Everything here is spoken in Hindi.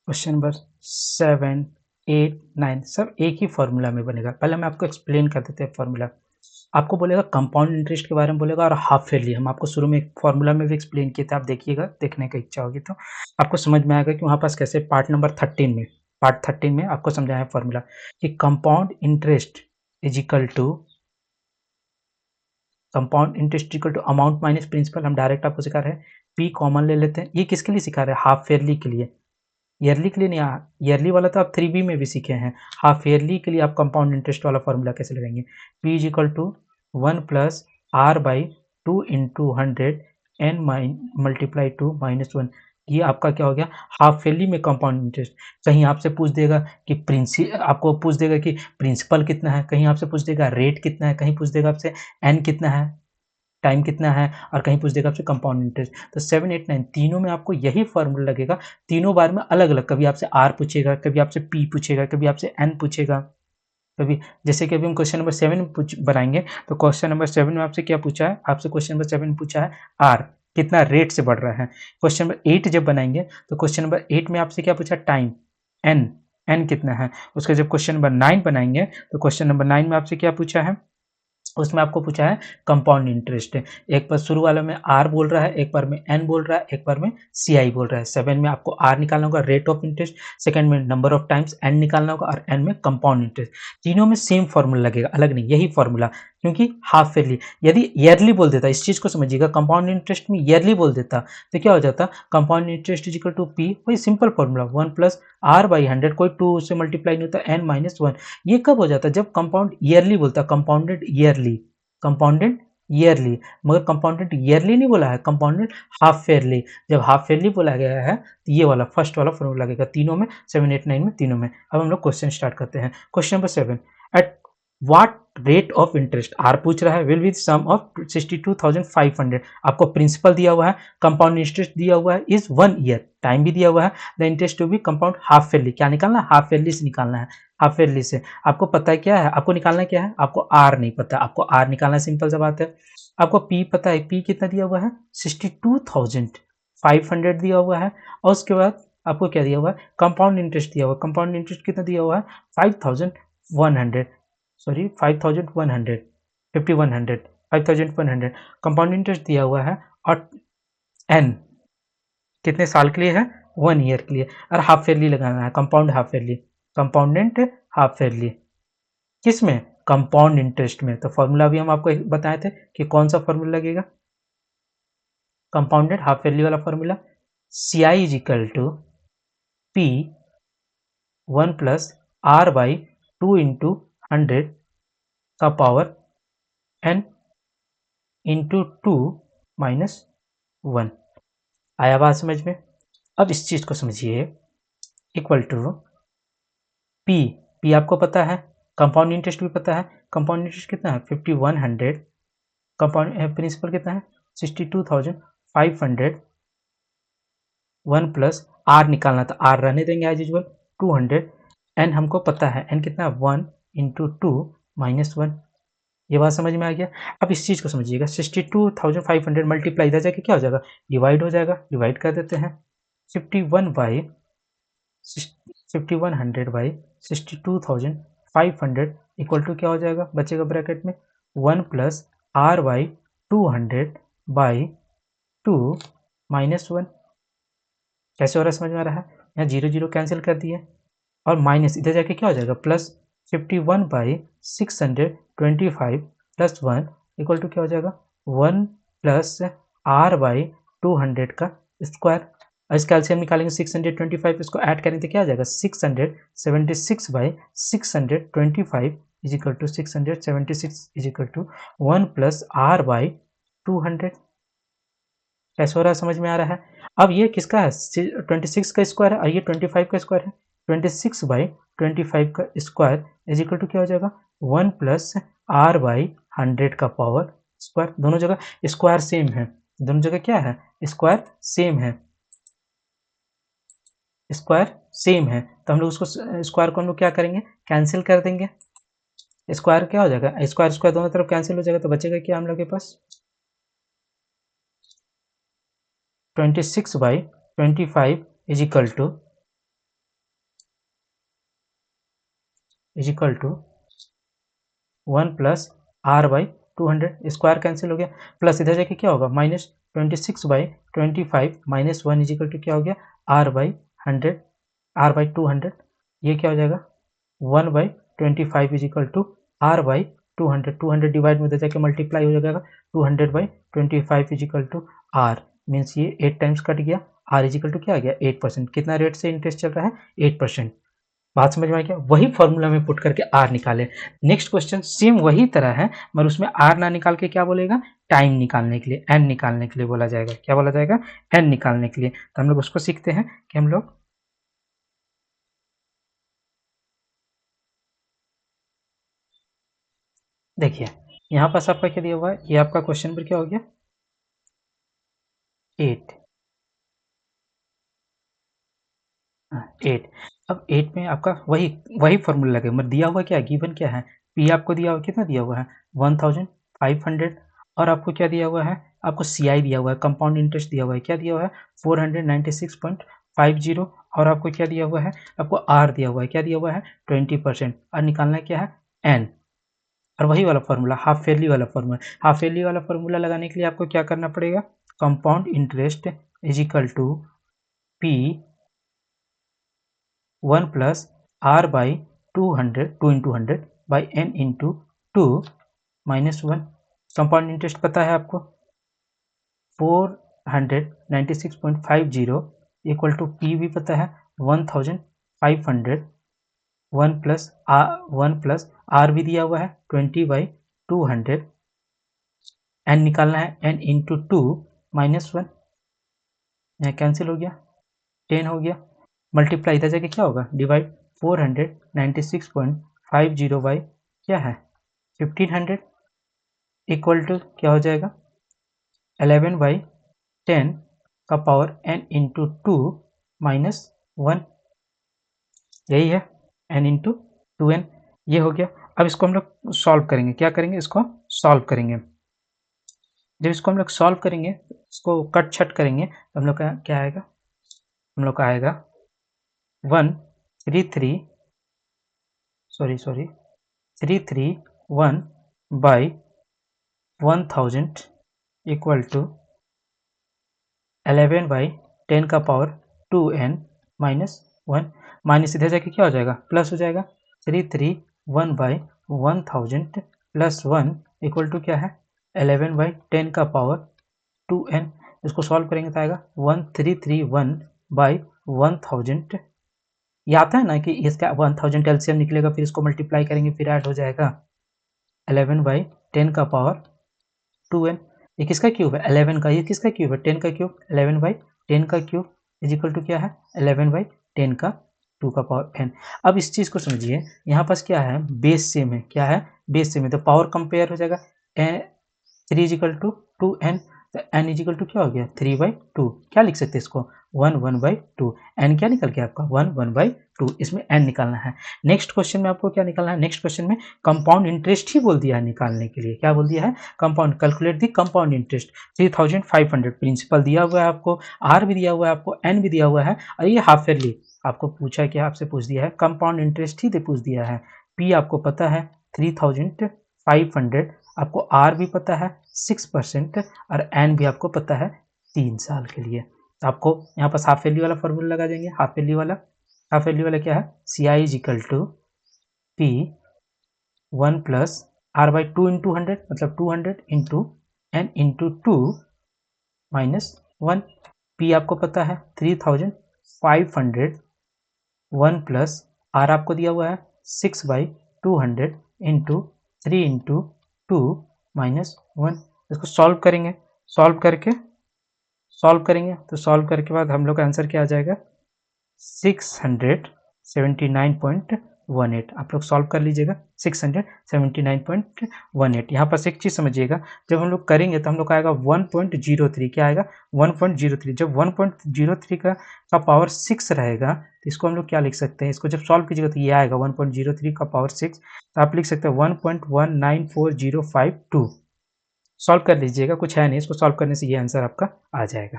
क्वेश्चन नंबर 7, 8, 9 सब एक ही फॉर्मूला में बनेगा। पहले मैं आपको एक्सप्लेन कर देते हैं फॉर्मूला। आपको बोलेगा कंपाउंड इंटरेस्ट के बारे में बोलेगा और हाफ ईयरली। हम आपको शुरू में एक फॉर्मूला में भी एक्सप्लेन किए थे, आप देखिएगा, देखने की इच्छा होगी तो आपको समझ में आएगा कि वहाँ पास कैसे पार्ट 13 में आपको समझाया है फॉर्मूला कि compound interest equal to amount minus principal. हम डायरेक्ट आपको सिखा रहे हैं, पी कॉमन ले लेते हैं। ये किसके लिए सिखा रहे हैं? हाफ ईयरली के लिए। ईयरली के लिए नहीं, ईयरली वाला तो आप 3B में भी सीखे हैं। हाफ ईयरली के लिए आप कंपाउंड इंटरेस्ट वाला फॉर्मूला कैसे लगाएंगे? P is equal to 1 plus R by 2 into 100 N multiply to -1। ये आपका क्या हो गया? हाफ ईयरली में कंपाउंड इंटरेस्ट। कहीं आपसे पूछ देगा कि आपको पूछ देगा कि प्रिंसिपल कितना है, कहीं आपसे पूछ देगा रेट कितना है, कहीं पूछ देगा आपसे एन कितना है, टाइम कितना है, और कहीं पूछ देगा आपसे कंपाउंड इंटरेस्ट। तो 7, 8, 9 तीनों में आपको यही फॉर्मूला लगेगा। तीनों बार में अलग अलग, कभी आपसे आर पूछेगा, कभी आपसे पी पूछेगा, कभी आपसे एन पूछेगा, कभी जैसे कि अभी हम क्वेश्चन नंबर 7 बनाएंगे तो क्वेश्चन नंबर 7 में आपसे क्या पूछा है? आपसे क्वेश्चन नंबर 7 में पूछा है आर कितना रेट से बढ़ रहा है। क्वेश्चन नंबर 8 जब बनाएंगे तो क्वेश्चन नंबर 8 में आपसे क्या पूछा? टाइम, एन, एन कितना है। उसके जब क्वेश्चन नंबर 9 बनाएंगे तो क्वेश्चन नंबर 9 में आपसे क्या पूछा है? उसमें आपको पूछा है कंपाउंड इंटरेस्ट। एक बार शुरू वाले में आर बोल रहा है, एक बार में एन बोल रहा है, एक बार में सी आई बोल रहा है। 7 में आपको आर निकालना होगा, रेट ऑफ इंटरेस्ट। सेकंड में नंबर ऑफ टाइम्स एन निकालना होगा, और एन में कंपाउंड इंटरेस्ट। तीनों में सेम फॉर्मूला लगेगा, अलग नहीं, यही फॉर्मूला। क्योंकि हाफ ईयरली, यदि ईयरली बोल देता, इस चीज को समझिएगा, कंपाउंड इंटरेस्ट में ईयरली बोल देता तो क्या हो जाता? Compound interest is equal to P, वही simple formula 1 plus R by 100, कोई 2 से मल्टीप्लाई नहीं होता, एन माइनस 1। ये कब हो जाता? जब कंपाउंड ईयरली बोलता, कंपाउंडेड ईयरली। मगर कंपाउंडेड ईयरली नहीं बोला है, कंपाउंडेड हाफ ईयरली। जब हाफ ईयरली बोला गया है तो ये वाला फर्स्ट वाला फॉर्मूला लगेगा तीनों में, 7, 8, 9 में, तीनों में। अब हम लोग क्वेश्चन स्टार्ट करते हैं। Question number 7, at what rate of interest, R पूछ रहा है, विल विद सम ऑफ 62,500। आपको प्रिंसिपल दिया हुआ है, कंपाउंड इंटरेस्ट दिया हुआ है इज 1 ईयर, टाइम भी दिया हुआ है। The interest to be compound half yearly. क्या निकालना है? हाफ ईयरली से निकालना है। हाफ ईयरली से आपको पता है क्या है? आपको निकालना क्या है? आपको आर नहीं पता, आपको आर निकालना सिंपल सा बात है। आपको पी पता है, पी कितना दिया हुआ है? 62,500 दिया हुआ है। और उसके बाद आपको क्या दिया हुआ है? कंपाउंड इंटरेस्ट दिया हुआ है। कंपाउंड इंटरेस्ट कितना दिया हुआ है? 5,100, सॉरी 5,100, 5,100, 5,100 कंपाउंड इंटरेस्ट दिया हुआ है। और एन कितने साल के लिए है? 1 ईयर के लिए। और हाफ ईयरली लगाना है, compound half yearly, compounded half yearly. किसमें? कंपाउंड इंटरेस्ट में। तो फॉर्मूला भी हम आपको बताए थे कि कौन सा फॉर्मूला लगेगा, कंपाउंडेड हाफ ईयरली वाला formula. C I is equal to P 1 plus R by 2 into 100 का पावर एन इंटू 2 माइनस 1। आया बात समझ में? अब इस चीज को समझिए, इक्वल टू पी, पी आपको पता है, कंपाउंड इंटरेस्ट भी पता है। कंपाउंड इंटरेस्ट कितना है? 5,100। कंपाउंड प्रिंसिपल कितना है? 62,500। 1 प्लस आर निकालना था, आर रहने देंगे एज यूजल, 200। एन हमको पता है, एन कितना है? 1 इंटू 2 माइनस 1। ये बात समझ में आ गया? अब इस चीज को समझिएगा, 62,500 मल्टीप्लाई इधर जाके क्या हो जाएगा? डिवाइड हो जाएगा, डिवाइड कर देते हैं। 51 बाई 5100 बाई 62,500 इक्वल टू क्या हो जाएगा? बचेगा ब्रैकेट में 1 plus R by 200 by 2 minus 1। कैसे हो रहा है? समझ में आ रहा है? यहाँ जीरो जीरो कैंसिल कर दिए, और माइनस इधर जाके क्या हो जाएगा? Plus 51 by 625 plus 1 equal to क्या हो जाएगा? 1 प्लस आर बाई 200 का स्क्वायर। इस कैल्शियम निकालेंगे 625, इसको ऐड करेंगे तो क्या आ जाएगा? 676 by 625 is equal to 676 is equal to 1 plus R by 200। कैसे हो रहा है? समझ में आ रहा है? अब ये किसका है? 26 का स्क्वायर है, और ये 25 का स्क्वायर है। 26 बाई 25 का स्क्वायर इज इक्वल टू क्या हो जाएगा? 1 प्लस आर बाई 100 का पावर स्क्वायर। दोनों जगह स्क्वायर सेम है, दोनों जगह क्या है? स्क्वायर सेम है, स्क्वायर सेम है। तो हम लोग उसको स्क्वायर को हम लोग क्या करेंगे? कैंसिल कर देंगे। स्क्वायर क्या हो जाएगा? स्क्वायर स्क्वायर दोनों तरफ कैंसिल हो जाएगा, तो बचेगा क्या हम लोग के पास? 26 by 25 is equal to is equal to 1 plus R by 200, square cancel हो गया, प्लस इधर जाके क्या होगा minus 26/25 minus 1 is equal to क्या हो गया आर बाई 100, आर बाई 200, ये क्या हो जाएगा 1/25 is equal to R by 200, 200 divide में उधर जाके मल्टीप्लाई हो जाएगा 200/25 is equal to R, means ये 8 टाइम्स कट गया, आर इज इक्वल टू क्या आ गया 8%, कितना रेट से इंटरेस्ट चल रहा है 8%। बात समझ में आ गया, वही फॉर्मूला में पुट करके आर निकाले। नेक्स्ट क्वेश्चन सेम वही तरह है मगर उसमें आर ना निकाल के क्या बोलेगा टाइम निकालने के लिए, एन निकालने के लिए बोला जाएगा, क्या बोला जाएगा एन निकालने के लिए। तो हम लोग उसको सीखते हैं कि हम लोग देखिए यहाँ पास आपका क्या दिया हुआ है, ये आपका क्वेश्चन पर क्या हो गया 8, 8। अब 8 में आपका वही वही फॉर्मूला लगे मगर दिया हुआ क्या है गिवन क्या है, पी आपको दिया हुआ कितना दिया हुआ है 1500 और आपको क्या दिया हुआ है आपको सीआई दिया हुआ है, कंपाउंड इंटरेस्ट दिया हुआ है, क्या दिया हुआ है 496.50 और आपको क्या दिया हुआ है आपको आर दिया हुआ है, क्या दिया हुआ है 20% और निकालना क्या है एन। और वही वाला फॉर्मूला हाफ ईयरली वाला फॉर्मूला, हाफ ईयरली वाला फॉर्मूला लगाने के लिए आपको क्या करना पड़ेगा compound interest is equal to P 1 plus R by 200 2 into 100 by N into 2 minus 1, compound interest पता है आपको 496.50 इक्वल टू पी भी पता है 1500, 1 प्लस आर भी दिया हुआ है 20/200, एन निकालना है एन इंटू 2 माइनस 1, यहाँ कैंसिल हो गया 10 हो गया, मल्टीप्लाई इधर जाके क्या होगा डिवाइड 496.50 बाई क्या है 1500 इक्वल टू क्या हो जाएगा 11/10 का पावर n इंटू 2 माइनस 1, यही है n इंटू 2n, ये हो गया। अब इसको हम लोग सॉल्व करेंगे, क्या करेंगे इसको सॉल्व करेंगे, जब इसको हम लोग सॉल्व करेंगे इसको कट छट करेंगे तो हम लोग का क्या आएगा, हम लोग का आएगा 331 बाई 1000 इक्वल टू 11/10 का पावर 2n माइनस 1, माइनस इधर जाके क्या हो जाएगा प्लस हो जाएगा 331/1000 प्लस 1 इक्वल टू क्या है 11/10 का पावर 2n, इसको सॉल्व करेंगे तो आएगा 1331/1000, ये आता है ना कि इसका 1000 एलसीएम निकलेगा फिर इसको मल्टीप्लाई करेंगे फिर ऐड हो जाएगा 11/10 का पावर 2n, ये किसका क्यूब है 11 का, ये किसका क्यूब है 10 का क्यूब, 11/10 का क्यूब इज इक्वल टू क्या है 11/10 का 2 का पावर n। अब इस चीज़ को समझिए यहाँ पास क्या है बेस सेम है, क्या है बेस सेम है तो पावर कंपेयर हो जाएगा 3 इज इक्वल टू 2n, तो n इज इक्वल टू क्या हो गया 3/2, क्या लिख सकते हैं इसको 1/2, n क्या निकल गया आपका 1/2, इसमें n निकालना है। नेक्स्ट क्वेश्चन में आपको क्या निकालना है, नेक्स्ट क्वेश्चन में कंपाउंड इंटरेस्ट ही बोल दिया है निकालने के लिए, क्या बोल दिया है compound, calculate the compound interest 3500, principal दिया हुआ है आपको, आर भी दिया हुआ है आपको, एन भी दिया हुआ है और ये हाफ ईयरली आपको पूछा है, क्या आपसे पूछ दिया है कंपाउंड इंटरेस्ट ही पूछ दिया है, पी आपको पता है 3500, आपको आर भी पता है 6% और एन भी आपको पता है 3 साल के लिए। तो आपको यहाँ पर हाफ ईयरली वाला फॉर्मूला लगा देंगे, हाफ ईयरली वाला क्या है C I is equal to P 1 plus R by 2 into 100 मतलब 200 into N into 2 minus 1, P आपको पता है 3500, 1 प्लस आर आपको दिया हुआ है 6/200 इंटू 3 इंटू 2 माइनस 1, इसको सॉल्व करेंगे तो सॉल्व करके बाद हम लोग का आंसर क्या आ जाएगा 679.18, आप लोग सॉल्व कर लीजिएगा 679.18। यहाँ पर एक चीज़ समझिएगा जब हम लोग करेंगे तो हम लोग का आएगा 1.03, क्या आएगा 1.03, जब 1.03 का पावर 6 रहेगा तो इसको हम लोग क्या लिख सकते हैं, इसको जब सॉल्व कीजिएगा तो ये आएगा 1.03 का पावर 6, तो आप लिख सकते हैं 1.194052, सॉल्व कर लीजिएगा, कुछ है नहीं, इसको सॉल्व करने से ये आंसर आपका आ जाएगा।